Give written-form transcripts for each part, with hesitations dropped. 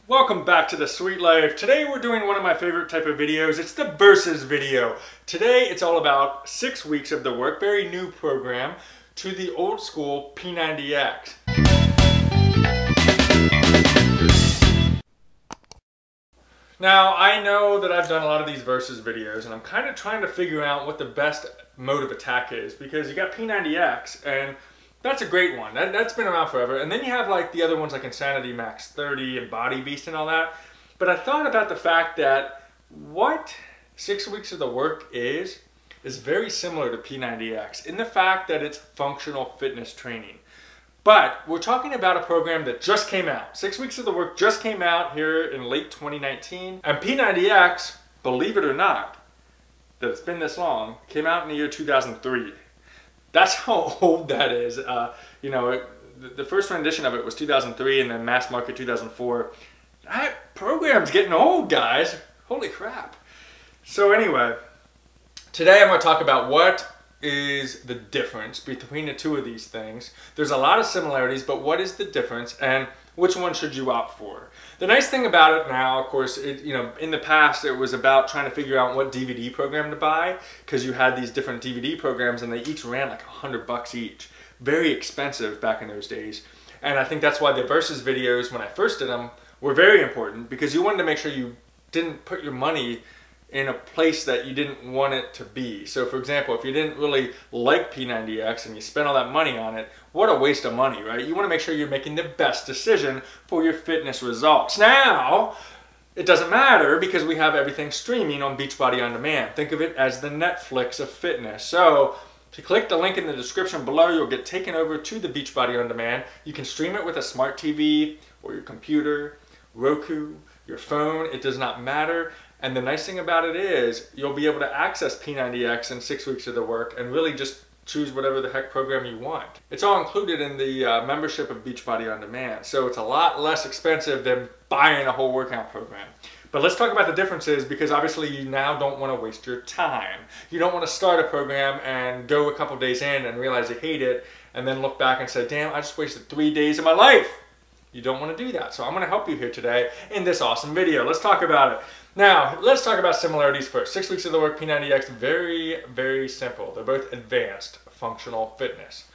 Welcome back to The Sweet Life. Today we're doing one of my favorite type of videos. It's the versus video. Today it's all about 6 weeks of the work, very new program, to the old school P90X. Now I know that I've done a lot of these versus videos and I'm kind of trying to figure out what the best mode of attack is, because you got P90X and that's a great one. That's been around forever. And then you have like the other ones like Insanity Max 30 and Body Beast and all that. But I thought about the fact that what 6 weeks of the work is very similar to P90X in the fact that it's functional fitness training. But we're talking about a program that just came out. 6 weeks of the work just came out here in late 2019. And P90X, believe it or not, that it's been this long, came out in the year 2003. That's how old that is. The first rendition of it was 2003 and then mass market 2004. That program's getting old, guys. Holy crap. So anyway, today I'm going to talk about what is the difference between the two of these things. There's a lot of similarities, but what is the difference and which one should you opt for? The nice thing about it now, of course, in the past it was about trying to figure out what DVD program to buy, because you had these different DVD programs and they each ran like $100 each. Very expensive back in those days. And I think that's why the versus videos, when I first did them, were very important, because you wanted to make sure you didn't put your money in a place that you didn't want it to be. So for example, if you didn't really like P90X and you spent all that money on it, what a waste of money, right? You want to make sure you're making the best decision for your fitness results. Now, it doesn't matter because we have everything streaming on Beachbody On Demand. Think of it as the Netflix of fitness. So if you click the link in the description below, you'll get taken over to the Beachbody On Demand. You can stream it with a smart TV or your computer, Roku, your phone, it does not matter. And the nice thing about it is you'll be able to access P90X in 6 weeks of the work and really just choose whatever the heck program you want. It's all included in the membership of Beachbody On Demand, so it's a lot less expensive than buying a whole workout program. But let's talk about the differences, because obviously you now don't want to waste your time. You don't want to start a program and go a couple days in and realize you hate it and then look back and say, damn, I just wasted 3 days of my life. You don't want to do that. So I'm going to help you here today in this awesome video. Let's talk about it. Now, let's talk about similarities first. 6 weeks of the work, P90X, very, very simple. They're both advanced functional fitness.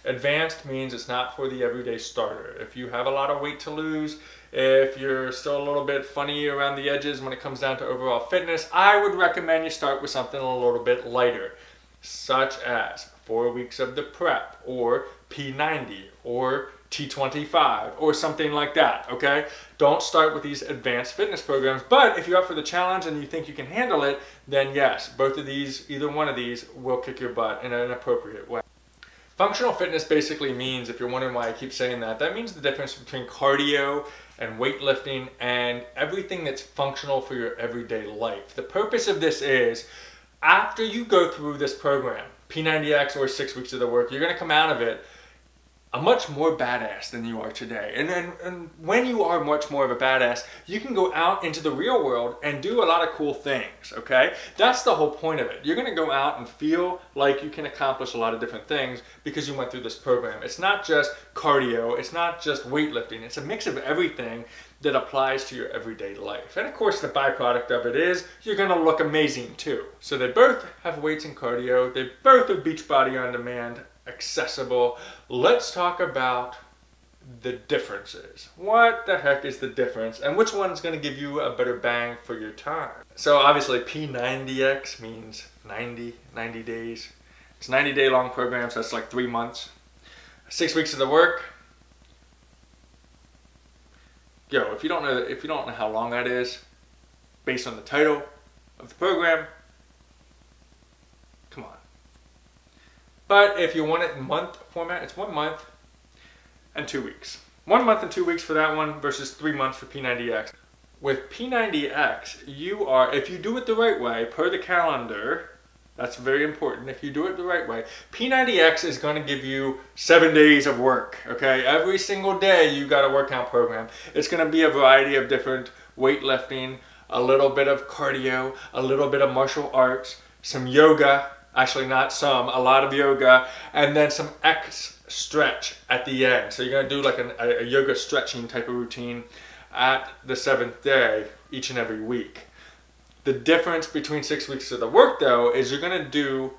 Advanced means it's not for the everyday starter. If you have a lot of weight to lose, if you're still a little bit funny around the edges when it comes down to overall fitness, I would recommend you start with something a little bit lighter, such as 4 weeks of the prep, or P90, or T25, or something like that, okay? Don't start with these advanced fitness programs, but if you're up for the challenge and you think you can handle it, then yes, both of these, either one of these, will kick your butt in an appropriate way. Functional fitness basically means, if you're wondering why I keep saying that, that means the difference between cardio and weightlifting and everything that's functional for your everyday life. The purpose of this is, after you go through this program, P90X or 6 weeks of the work, you're going to come out of it a much more badass than you are today. And when you are much more of a badass, you can go out into the real world and do a lot of cool things, okay? That's the whole point of it. You're gonna go out and feel like you can accomplish a lot of different things because you went through this program. It's not just cardio, it's not just weightlifting, it's a mix of everything that applies to your everyday life. And of course the byproduct of it is you're gonna look amazing too. So they both have weights and cardio, they both are Beachbody On Demand, accessible. Let's talk about the differences. What the heck is the difference and which one's going to give you a better bang for your time? So obviously P90X means 90 days. It's a 90-day long program, so that's like 3 months. 6 weeks of the work. Yo, if you don't know how long that is, based on the title of the program, come on. But if you want it in month format, it's 1 month and 2 weeks. 1 month and 2 weeks for that one versus 3 months for P90X. With P90X, if you do it the right way, per the calendar, that's very important. If you do it the right way, P90X is going to give you 7 days of work, okay? Every single day you got a workout program. It's going to be a variety of different weightlifting, a little bit of cardio, a little bit of martial arts, some yoga, actually not some, a lot of yoga, and then some X stretch at the end. So you're going to do like a yoga stretching type of routine. at the 7th day each and every week. The difference between 6 weeks of the work though is you're going to do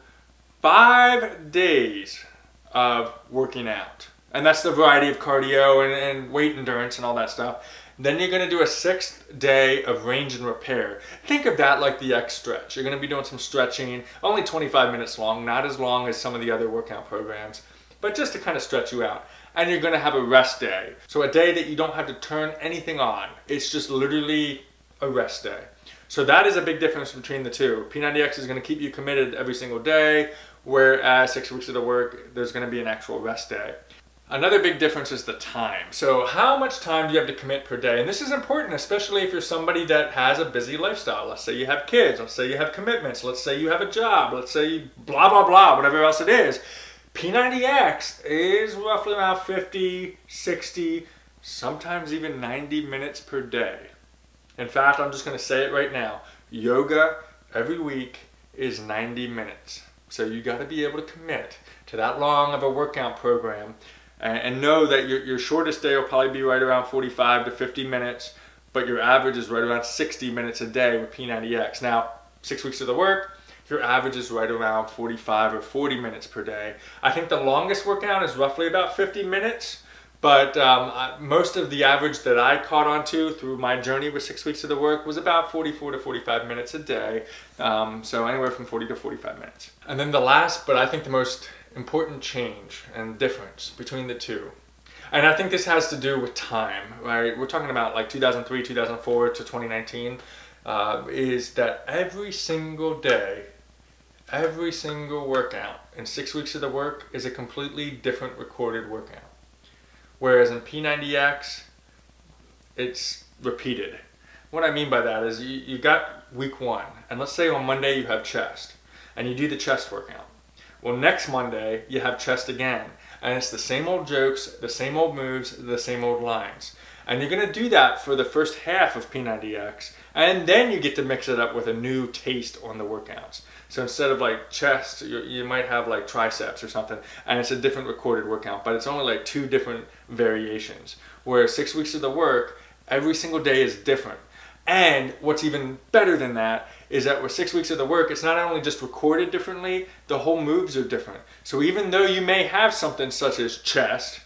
5 days of working out. And that's the variety of cardio and weight endurance and all that stuff. Then you're going to do a 6th day of range and repair. Think of that like the X stretch. You're going to be doing some stretching, only 25 minutes long, not as long as some of the other workout programs, but just to kind of stretch you out. And you're going to have a rest day. So a day that you don't have to turn anything on. It's just literally a rest day. So that is a big difference between the two. P90X is going to keep you committed every single day, whereas 6 weeks of the work, there's going to be an actual rest day. Another big difference is the time. So how much time do you have to commit per day? And this is important, especially if you're somebody that has a busy lifestyle. Let's say you have kids, let's say you have commitments, let's say you have a job, let's say you blah, blah, blah, whatever else it is. P90X is roughly around 50, 60, sometimes even 90 minutes per day. In fact, I'm just going to say it right now. Yoga every week is 90 minutes. So you got to be able to commit to that long of a workout program and know that your shortest day will probably be right around 45 to 50 minutes, but your average is right around 60 minutes a day with P90X. Now, 6 weeks of the work, your average is right around 45 or 40 minutes per day. I think the longest workout is roughly about 50 minutes, but most of the average that I caught on to through my journey with 6 weeks of the work was about 44 to 45 minutes a day. So anywhere from 40 to 45 minutes. And then the last, but I think the most important change and difference between the two, and I think this has to do with time, right? We're talking about like 2003, 2004 to 2019, is that every single day, every single workout in 6 weeks of the work is a completely different recorded workout. Whereas in P90X, it's repeated. What I mean by that is you got week 1, and let's say on Monday you have chest, and you do the chest workout. Well, next Monday you have chest again, and it's the same old jokes, the same old moves, the same old lines. And you're going to do that for the first half of P90X, and then you get to mix it up with a new taste on the workouts. So instead of like chest, you might have like triceps or something, and it's a different recorded workout, but it's only like 2 different variations. Whereas 6 weeks of the work, every single day is different. And what's even better than that is that with 6 weeks of the work, it's not only just recorded differently, the whole moves are different. So even though you may have something such as chest,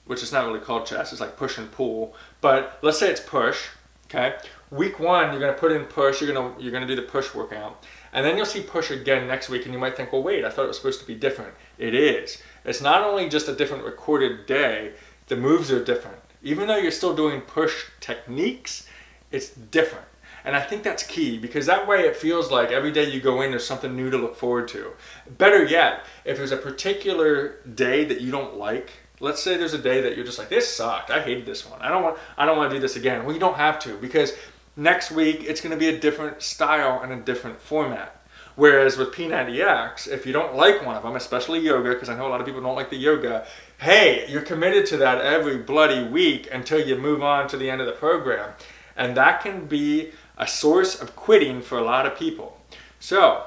which is not really called chest, it's like push and pull, but let's say it's push, okay? Week 1, you're gonna put in push, you're gonna do the push workout, and then you'll see push again next week, and you might think, well, wait, I thought it was supposed to be different. It is. It's not only just a different recorded day, the moves are different. Even though you're still doing push techniques, it's different. And I think that's key, because that way it feels like every day you go in, there's something new to look forward to. Better yet, if there's a particular day that you don't like, let's say there's a day that you're just like, this sucked, I hated this one, I don't want to do this again. Well, you don't have to, because next week it's going to be a different style and a different format. Whereas with P90X, if you don't like one of them, especially yoga, because I know a lot of people don't like the yoga, hey, you're committed to that every bloody week until you move on to the end of the program. And that can be a source of quitting for a lot of people. So,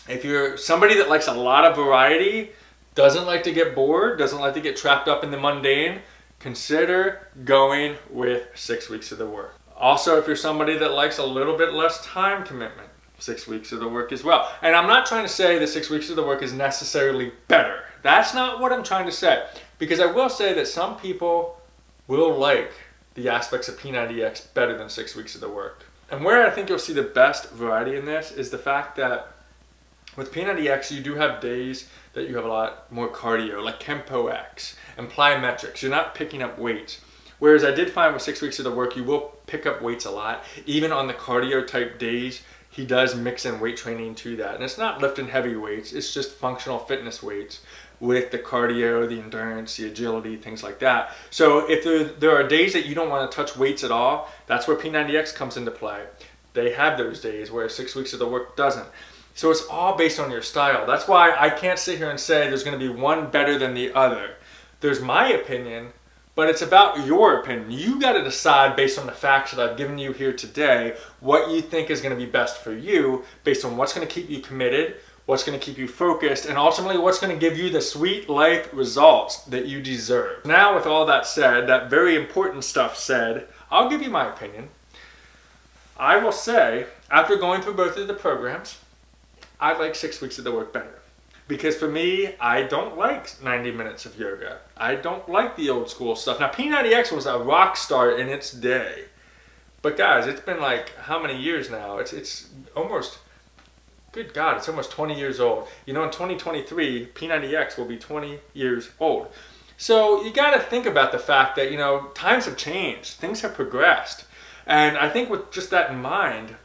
if you're somebody that likes a lot of variety, doesn't like to get bored, doesn't like to get trapped up in the mundane, consider going with 6 weeks of the work. Also, if you're somebody that likes a little bit less time commitment, 6 weeks of the work as well. And I'm not trying to say that 6 weeks of the work is necessarily better. That's not what I'm trying to say. Because I will say that some people will like the aspects of P90X better than 6 weeks of the work. And where I think you'll see the best variety in this is the fact that with P90X, you do have days that you have a lot more cardio, like Tempo X and plyometrics. You're not picking up weights. Whereas I did find with 6 weeks of the work, you will pick up weights a lot. Even on the cardio type days, he does mix in weight training to that. And it's not lifting heavy weights, it's just functional fitness weights with the cardio, the endurance, the agility, things like that. So if there are days that you don't want to touch weights at all, that's where P90X comes into play. They have those days, where 6 weeks of the work doesn't. So it's all based on your style. That's why I can't sit here and say there's going to be one better than the other. There's my opinion, but it's about your opinion. You got to decide based on the facts that I've given you here today, what you think is going to be best for you based on what's going to keep you committed, what's going to keep you focused, and ultimately what's going to give you the sweet life results that you deserve. Now, with all that said, that very important stuff said, I'll give you my opinion. I will say, after going through both of the programs, I like 6 weeks of the work better. Because for me, I don't like 90 minutes of yoga. I don't like the old school stuff. Now, P90X was a rock star in its day. But guys, it's been like, how many years now? It's almost, good God, it's almost 20 years old. You know, in 2023, P90X will be 20 years old. So you got to think about the fact that, you know, times have changed. Things have progressed. And I think with just that in mind,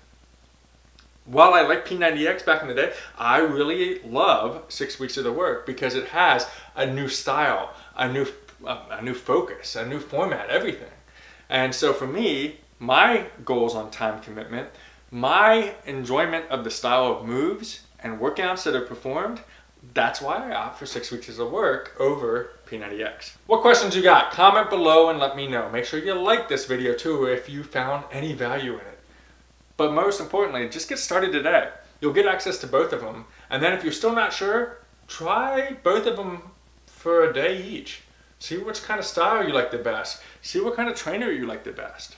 while I like P90X back in the day, I really love 6 weeks of the work because it has a new style, a new focus, a new format, everything. And so for me, my goals on time commitment, my enjoyment of the style of moves and workouts that are performed, that's why I opt for 6 weeks of work over P90X. What questions you got? Comment below and let me know. Make sure you like this video too if you found any value in it. But most importantly, just get started today. You'll get access to both of them. And then if you're still not sure, try both of them for a day each. See which kind of style you like the best. See what kind of trainer you like the best.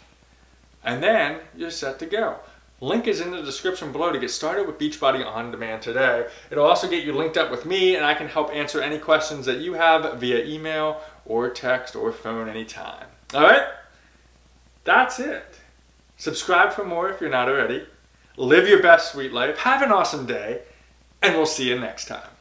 And then you're set to go. Link is in the description below to get started with Beachbody On Demand today. It'll also get you linked up with me and I can help answer any questions that you have via email or text or phone anytime. All right? That's it. Subscribe for more if you're not already. Live your best sweet life. Have an awesome day. And we'll see you next time.